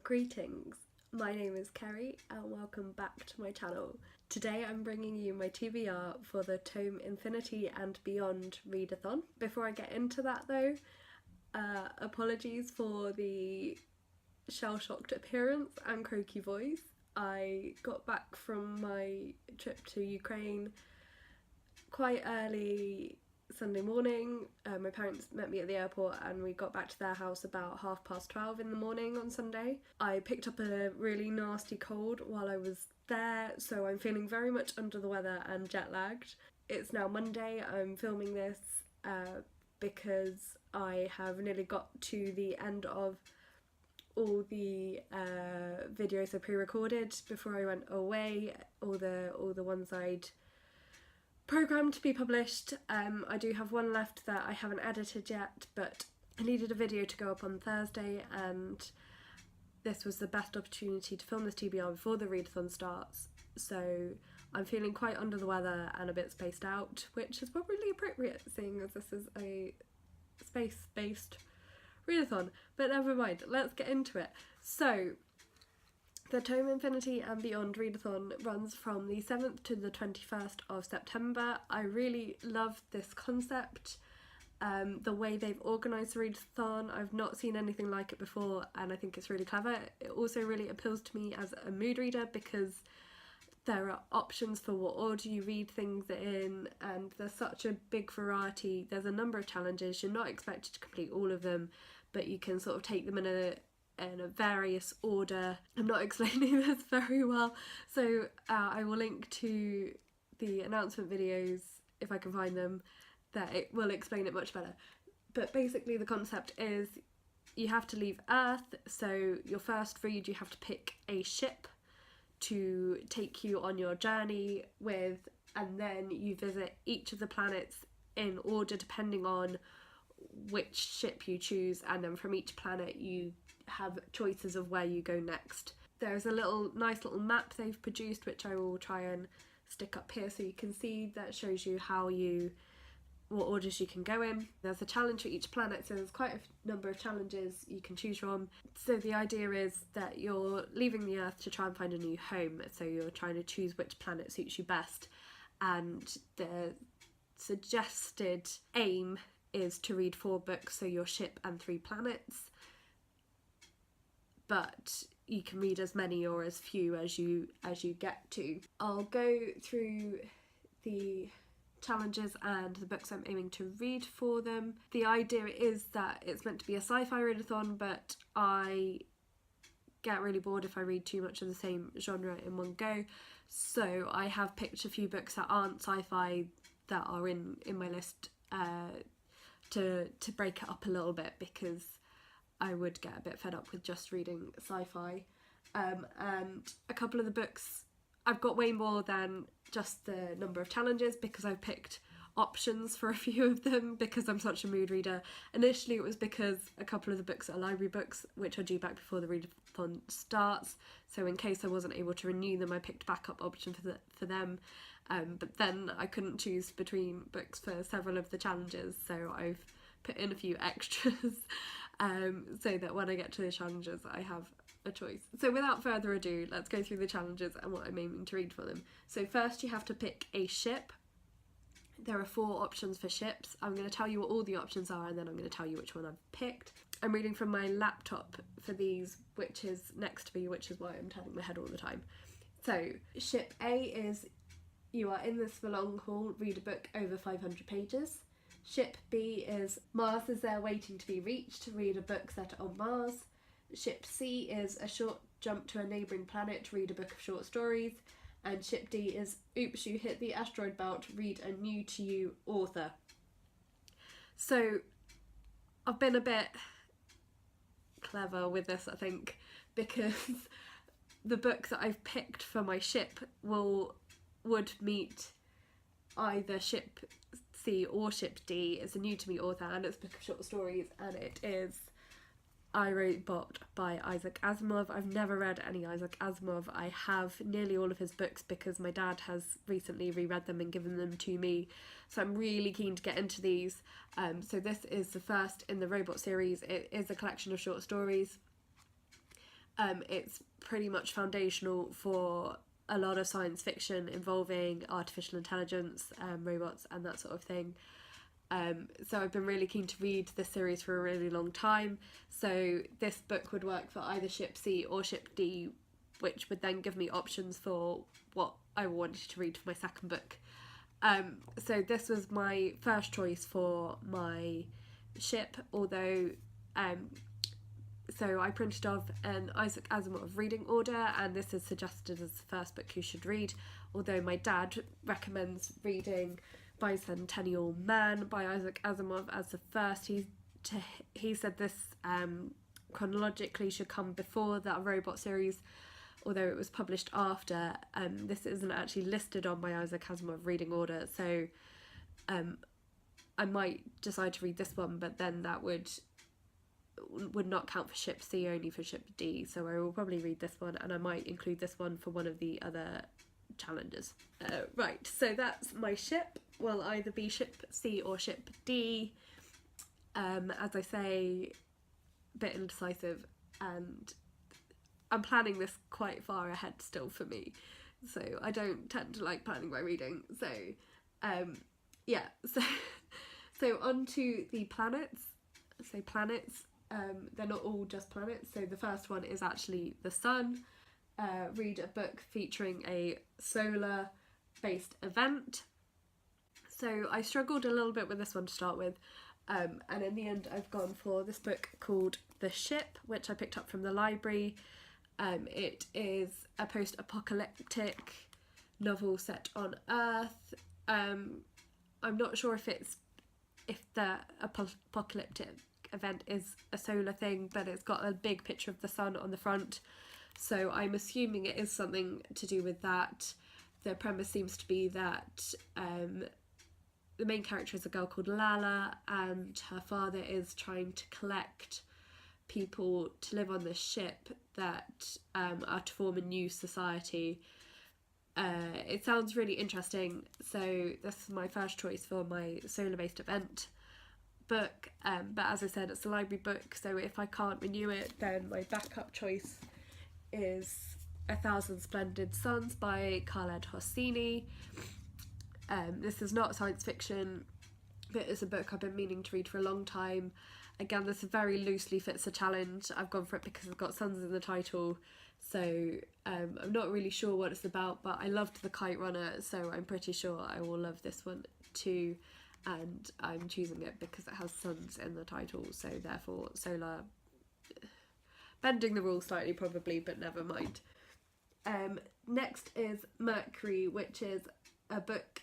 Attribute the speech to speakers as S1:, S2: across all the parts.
S1: Greetings, my name is Kerry and welcome back to my channel. Today I'm bringing you my TBR for the Tome Infinity and Beyond Readathon. Before I get into that though, apologies for the shell-shocked appearance and croaky voice. I got back from my trip to Ukraine quite early Sunday morning. My parents met me at the airport and we got back to their house about 12:30 in the morning on Sunday. I picked up a really nasty cold while I was there, so I'm feeling very much under the weather and jet lagged. It's now Monday. I'm filming this because I have nearly got to the end of all the videos I pre-recorded before I went away, all the ones I'd programmed to be published. I do have one left that I haven't edited yet, but I needed a video to go up on Thursday and this was the best opportunity to film this TBR before the readathon starts, so I'm feeling quite under the weather and a bit spaced out, which is probably appropriate seeing as this is a space-based readathon, but never mind, let's get into it. So the Tome Infinity and Beyond Readathon runs from the 7th to the 21st of September. I really love this concept, the way they've organised the readathon. I've not seen anything like it before and I think it's really clever. It also really appeals to me as a mood reader because there are options for what order you read things in and there's such a big variety. There's a number of challenges, you're not expected to complete all of them, but you can sort of take them in a various order. I'm not explaining this very well, so I will link to the announcement videos if I can find them that it will explain it much better. But basically the concept is you have to leave Earth, so your first read you have to pick a ship to take you on your journey with, and then you visit each of the planets in order depending on which ship you choose, and then from each planet you have choices of where you go next. There's a nice little map they've produced which I will try and stick up here so you can see, that shows you what orders you can go in. There's a challenge for each planet, so there's quite a number of challenges you can choose from. So the idea is that you're leaving the Earth to try and find a new home, so you're trying to choose which planet suits you best, and the suggested aim is to read 4 books, so your ship and 3 planets, but you can read as many or as few as you get to. I'll go through the challenges and the books I'm aiming to read for them. The idea is that it's meant to be a sci-fi readathon, but I get really bored if I read too much of the same genre in one go, so I have picked a few books that aren't sci-fi that are in my list to break it up a little bit, because I would get a bit fed up with just reading sci-fi. And a couple of the books, I've got way more than just the number of challenges because I've picked options for a few of them because I'm such a mood reader. Initially it was because a couple of the books are library books which are due back before the readathon starts, so in case I wasn't able to renew them I picked backup option for them. But then I couldn't choose between books for several of the challenges, so I've put in a few extras so that when I get to the challenges I have a choice. So without further ado, let's go through the challenges and what I'm aiming to read for them. So first you have to pick a ship. There are 4 options for ships. I'm going to tell you what all the options are and then I'm going to tell you which one I've picked. I'm reading from my laptop for these, which is next to me, which is why I'm turning my head all the time. So ship A is you are in this for long haul, read a book over 500 pages. Ship B is Mars is there waiting to be reached, read a book set on Mars. Ship C is a short jump to a neighbouring planet, read a book of short stories. And ship D is oops, you hit the asteroid belt, read a new to you author. So I've been a bit clever with this, I think, because the book that I've picked for my ship would meet either ship C or ship D. It's a new to me author and it's a book of short stories, and it is I Robot by Isaac Asimov. I've never read any Isaac Asimov. I have nearly all of his books because my dad has recently reread them and given them to me, so I'm really keen to get into these. So this is the first in the Robot series. It is a collection of short stories. It's pretty much foundational for a lot of science fiction involving artificial intelligence, robots and that sort of thing. So I've been really keen to read this series for a really long time. So this book would work for either Ship C or Ship D, which would then give me options for what I wanted to read for my second book. So this was my first choice for my ship, although so I printed off an Isaac Asimov reading order, and this is suggested as the first book you should read, although my dad recommends reading Bicentennial Man by Isaac Asimov as the first. He said this chronologically should come before that robot series, although it was published after. This isn't actually listed on my Isaac Asimov reading order, so I might decide to read this one, but then that would not count for Ship C, only for Ship D, so I will probably read this one, and I might include this one for one of the other challenges. Right, so that's my ship. Will either be Ship C or Ship D. As I say, a bit indecisive, and I'm planning this quite far ahead still for me, so I don't tend to like planning my reading. So yeah, so on to the planets. So planets, they're not all just planets. So the first one is actually the sun. Read a book featuring a solar based event. So I struggled a little bit with this one to start with, and in the end I've gone for this book called The Ship, which I picked up from the library. It is a post-apocalyptic novel set on Earth. I'm not sure if the apocalyptic event is a solar thing, but it's got a big picture of the sun on the front, so I'm assuming it is something to do with that. The premise seems to be that the main character is a girl called Lala, and her father is trying to collect people to live on this ship that are to form a new society. It sounds really interesting, so this is my first choice for my solar-based event book, but as I said, it's a library book, so if I can't renew it, then my backup choice is 1,000 Splendid Suns by Khaled Hosseini. This is not science fiction, but it's a book I've been meaning to read for a long time. Again, this very loosely fits the challenge. I've gone for it because it's got suns in the title, so I'm not really sure what it's about, but I loved The Kite Runner, so I'm pretty sure I will love this one too, and I'm choosing it because it has suns in the title, so therefore solar. Bending the rules slightly probably, but never mind. Next is Mercury, which is a book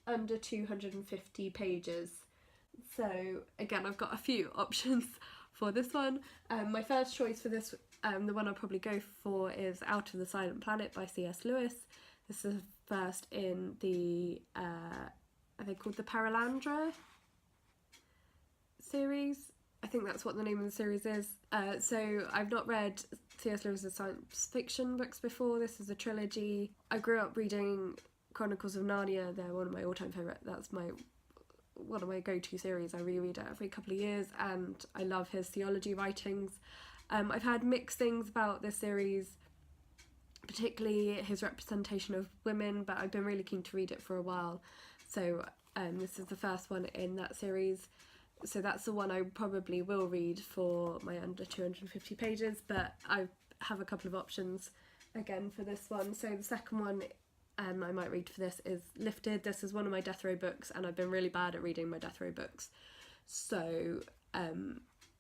S1: under 250 pages. So again, I've got a few options for this one. My first choice for this, the one I'll probably go for, is Out of the Silent Planet by C.S. Lewis. This is first in the, are they called the Paralandra series? I think that's what the name of the series is. So I've not read C.S. Lewis's science fiction books before. This is a trilogy. I grew up reading Chronicles of Narnia. They're one of my all-time favourite. That's one of my go-to series. I reread it every couple of years, and I love his theology writings. I've had mixed things about this series, particularly his representation of women, but I've been really keen to read it for a while. So this is the first one in that series. So that's the one I probably will read for my under 250 pages, but I have a couple of options again for this one. So the second one I might read for this is Lifted. This is one of my death row books, and I've been really bad at reading my death row books. So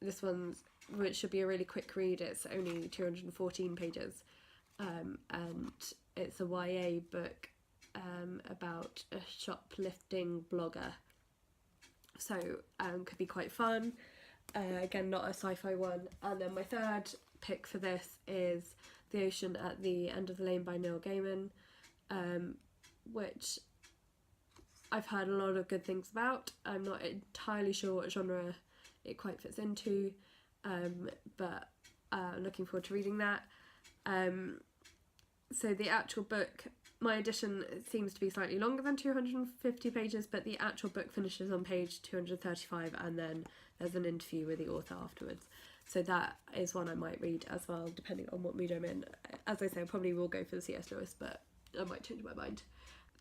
S1: this one, which should be a really quick read, it's only 214 pages, and it's a YA book about a shoplifting blogger. So could be quite fun. Again, not a sci-fi one. And then my third pick for this is The Ocean at the End of the Lane by Neil Gaiman, which I've heard a lot of good things about. I'm not entirely sure what genre it quite fits into, but looking forward to reading that. So the actual book, my edition seems to be slightly longer than 250 pages, but the actual book finishes on page 235, and then there's an interview with the author afterwards. So that is one I might read as well, depending on what mood I'm in. As I say, I probably will go for the C.S. Lewis, but I might change my mind.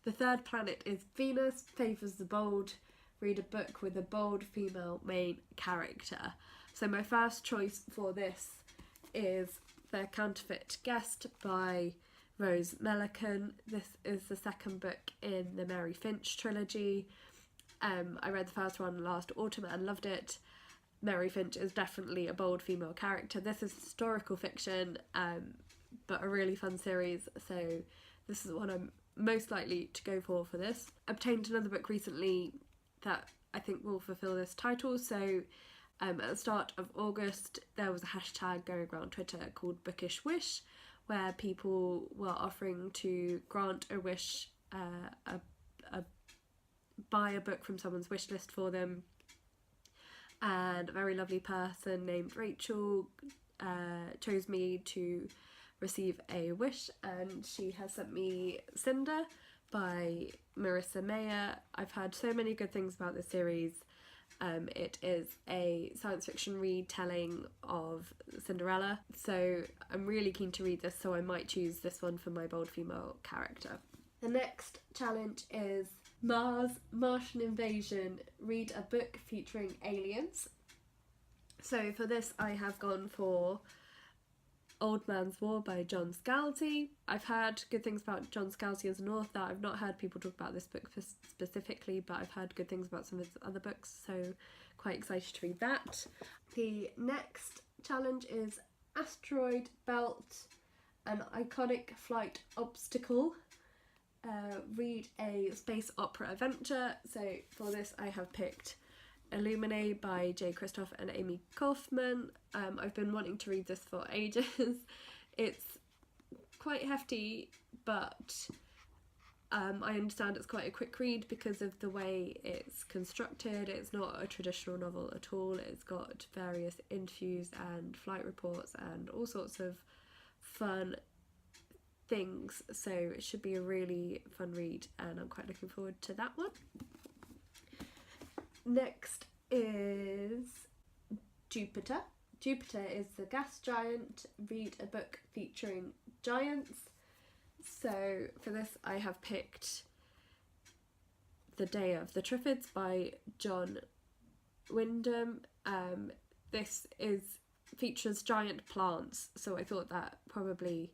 S1: The third planet is Venus, favours the bold. Read a book with a bold female main character. So my first choice for this is The Counterfeit Guest by Rose Melican. This is the second book in the Mary Finch trilogy. I read the first one last autumn and loved it. Mary Finch is definitely a bold female character. This is historical fiction, but a really fun series, so this is one I'm most likely to go for this. Obtained another book recently that I think will fulfill this title, so at the start of August there was a hashtag going around Twitter called Bookish Wish, where people were offering to grant a wish, buy a book from someone's wish list for them, and a very lovely person named Rachel chose me to receive a wish, and she has sent me Cinder by Marisa Meyer. I've heard so many good things about this series. It is a science fiction retelling of Cinderella, so I'm really keen to read this, so I might choose this one for my bold female character. The next challenge is Mars, Martian Invasion. Read a book featuring aliens. So for this I have gone for Old Man's War by John Scalzi. I've heard good things about John Scalzi as an author. I've not heard people talk about this book specifically, but I've heard good things about some of his other books, so quite excited to read that. The next challenge is Asteroid Belt, an iconic flight obstacle. Read a space opera adventure. So for this I have picked Illuminae by J. Kristoff and Amie Kaufman. I've been wanting to read this for ages. It's quite hefty, but I understand it's quite a quick read because of the way it's constructed. It's not a traditional novel at all. It's got various interviews and flight reports and all sorts of fun things, so it should be a really fun read, and I'm quite looking forward to that one. Next is Jupiter. Jupiter is the gas giant. Read a book featuring giants. So for this I have picked The Day of the Triffids by John Wyndham. This features giant plants, so I thought that probably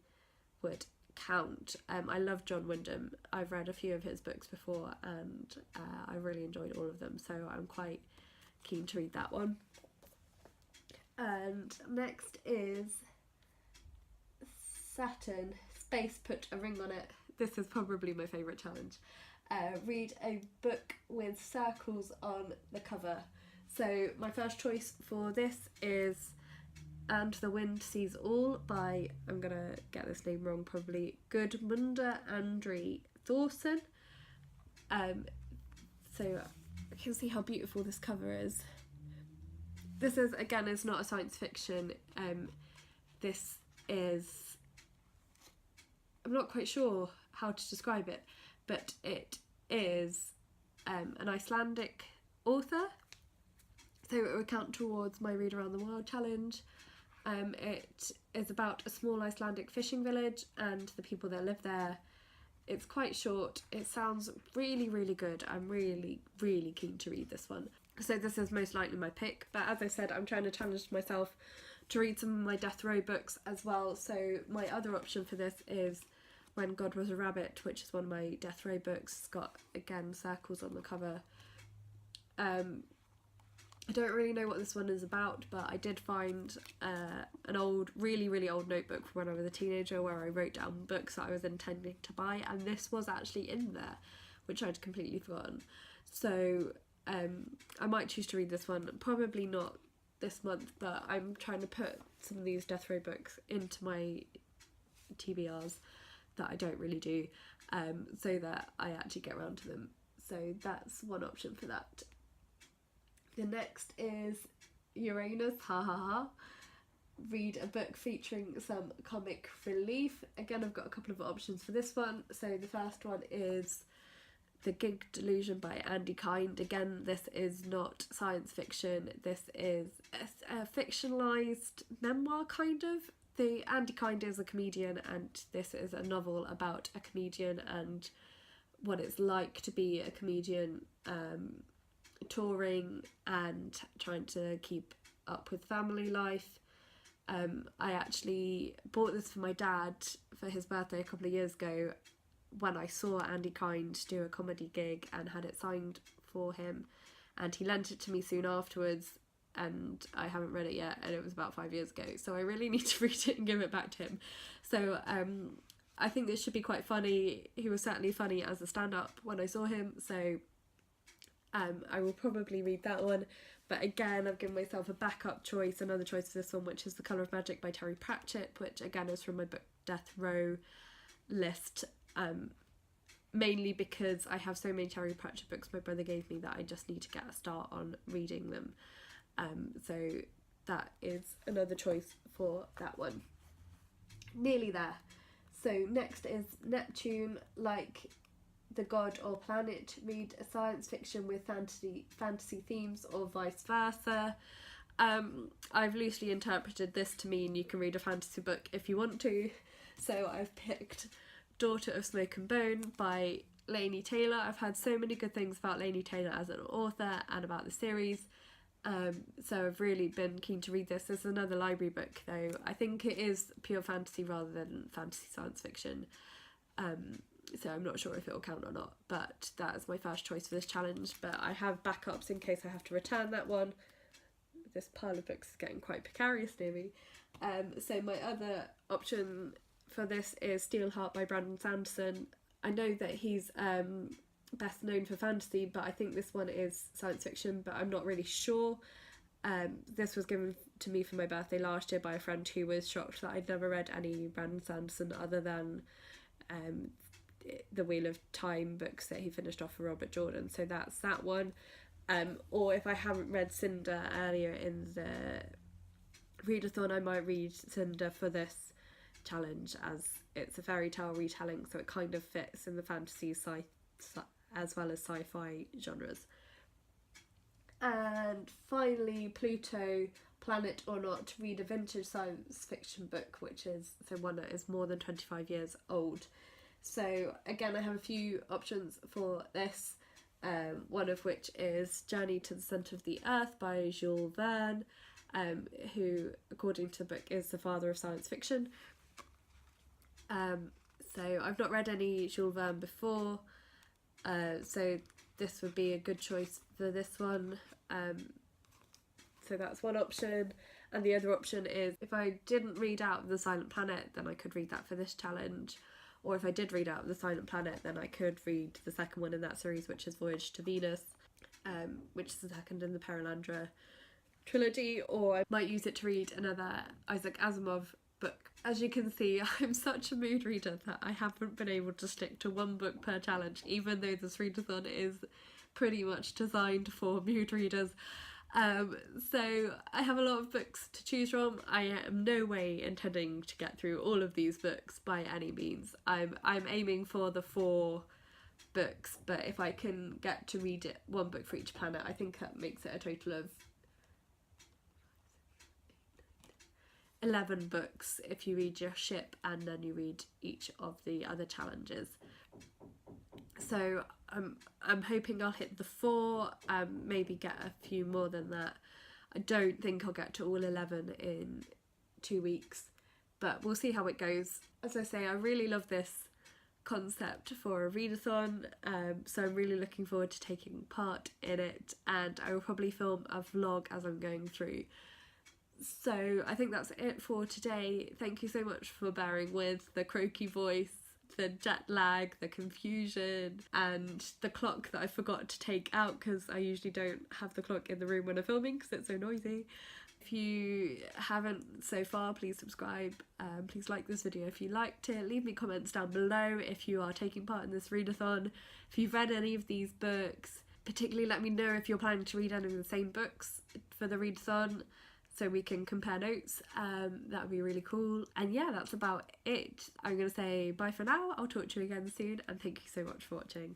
S1: would count. I love John Wyndham. I've read a few of his books before, and I really enjoyed all of them, so I'm quite keen to read that one. And next is Saturn, Space, Put a Ring on It. This is probably my favourite challenge. Read a book with circles on the cover. So my first choice for this is And the Wind Sees All by, I'm gonna get this name wrong probably, Gudmundur Andri Thorsson. So you can see how beautiful this cover is. This is, again, is not a science fiction. This is, I'm not quite sure how to describe it, but it is an Icelandic author, so it will count towards my Read Around the World challenge. It is about a small Icelandic fishing village and the people that live there. It's quite short. It sounds really, really good. I'm really, really keen to read this one. So this is most likely my pick, but as I said, I'm trying to challenge myself to read some of my Death Row books as well. So my other option for this is When God Was a Rabbit, which is one of my Death Row books. It's got, again, circles on the cover. I don't really know what this one is about, but I did find an old, really, really old notebook from when I was a teenager where I wrote down books that I was intending to buy, and this was actually in there, which I'd completely forgotten. So I might choose to read this one, probably not this month, but I'm trying to put some of these Death Row books into my TBRs that I don't really do, so that I actually get around to them. So that's one option for that. The next is Uranus, ha ha ha. Read a book featuring some comic relief. Again, I've got a couple of options for this one. So the first one is The Gig Delusion by Andy Kind. Again, this is not science fiction, this is a fictionalised memoir kind of. The Andy Kind is a comedian, and this is a novel about a comedian and what it's like to be a comedian, touring and trying to keep up with family life. I actually bought this for my dad for his birthday a couple of years ago when I saw Andy Kind do a comedy gig and had it signed for him, and he lent it to me soon afterwards, and I haven't read it yet, and it was about 5 years ago, so I really need to read it and give it back to him. So I think this should be quite funny. He was certainly funny as a stand-up when I saw him, so I will probably read that one. But again, I've given myself a backup choice, another choice for this one, which is The Colour of Magic by Terry Pratchett, which again is from my book Death Row list, mainly because I have so many Terry Pratchett books my brother gave me that I just need to get a start on reading them. So that is another choice for that one. Nearly there. So next is Neptune, like the god or planet. Read a science fiction with fantasy themes or vice versa. I've loosely interpreted this to mean you can read a fantasy book if you want to. So I've picked Daughter of Smoke and Bone by Laini Taylor. I've heard so many good things about Laini Taylor as an author and about the series. So I've really been keen to read this. This is another library book though. I think it is pure fantasy rather than fantasy science fiction. So I'm not sure if it will count or not, but that is my first choice for this challenge. But I have backups in case I have to return that one. This pile of books is getting quite precarious near me. So my other option for this is Steelheart by Brandon Sanderson. I know that he's best known for fantasy, but I think this one is science fiction, but I'm not really sure. This was given to me for my birthday last year by a friend who was shocked that I'd never read any Brandon Sanderson other than the Wheel of Time books that he finished off for Robert Jordan, so that's that one. Or if I haven't read Cinder earlier in the readathon, I might read Cinder for this challenge, as it's a fairy tale retelling, so it kind of fits in the fantasy as well as sci-fi genres. And finally, Pluto, Planet or Not. Read a vintage science fiction book, which is one that is more than 25 years old. So again, I have a few options for this, one of which is Journey to the Centre of the Earth by Jules Verne, who, according to the book, is the father of science fiction. So I've not read any Jules Verne before, so this would be a good choice for this one. So that's one option. And the other option is, if I didn't read Out of the Silent Planet, then I could read that for this challenge. Or if I did read Out of the Silent Planet, then I could read the second one in that series, which is Voyage to Venus, which is the second in the Perelandra trilogy. Or I might use it to read another Isaac Asimov book. As you can see, I'm such a mood reader that I haven't been able to stick to one book per challenge, even though this readathon is pretty much designed for mood readers. So I have a lot of books to choose from. I am no way intending to get through all of these books by any means. I'm aiming for the 4 books, but if I can get to read it, 1 book for each planet, I think that makes it a total of 11 books if you read your ship and then you read each of the other challenges. So I'm hoping I'll hit the 4, maybe get a few more than that. I don't think I'll get to all 11 in 2 weeks, but we'll see how it goes. As I say, I really love this concept for a readathon, so I'm really looking forward to taking part in it, and I will probably film a vlog as I'm going through. So I think that's it for today. Thank you so much for bearing with the croaky voice, the jet lag, the confusion, and the clock that I forgot to take out because I usually don't have the clock in the room when I'm filming because it's so noisy. If you haven't so far, please subscribe, please like this video if you liked it, leave me comments down below if you are taking part in this readathon, if you've read any of these books, particularly let me know if you're planning to read any of the same books for the readathon, so we can compare notes. That would be really cool. And yeah, that's about it. I'm going to say bye for now. I'll talk to you again soon, and thank you so much for watching.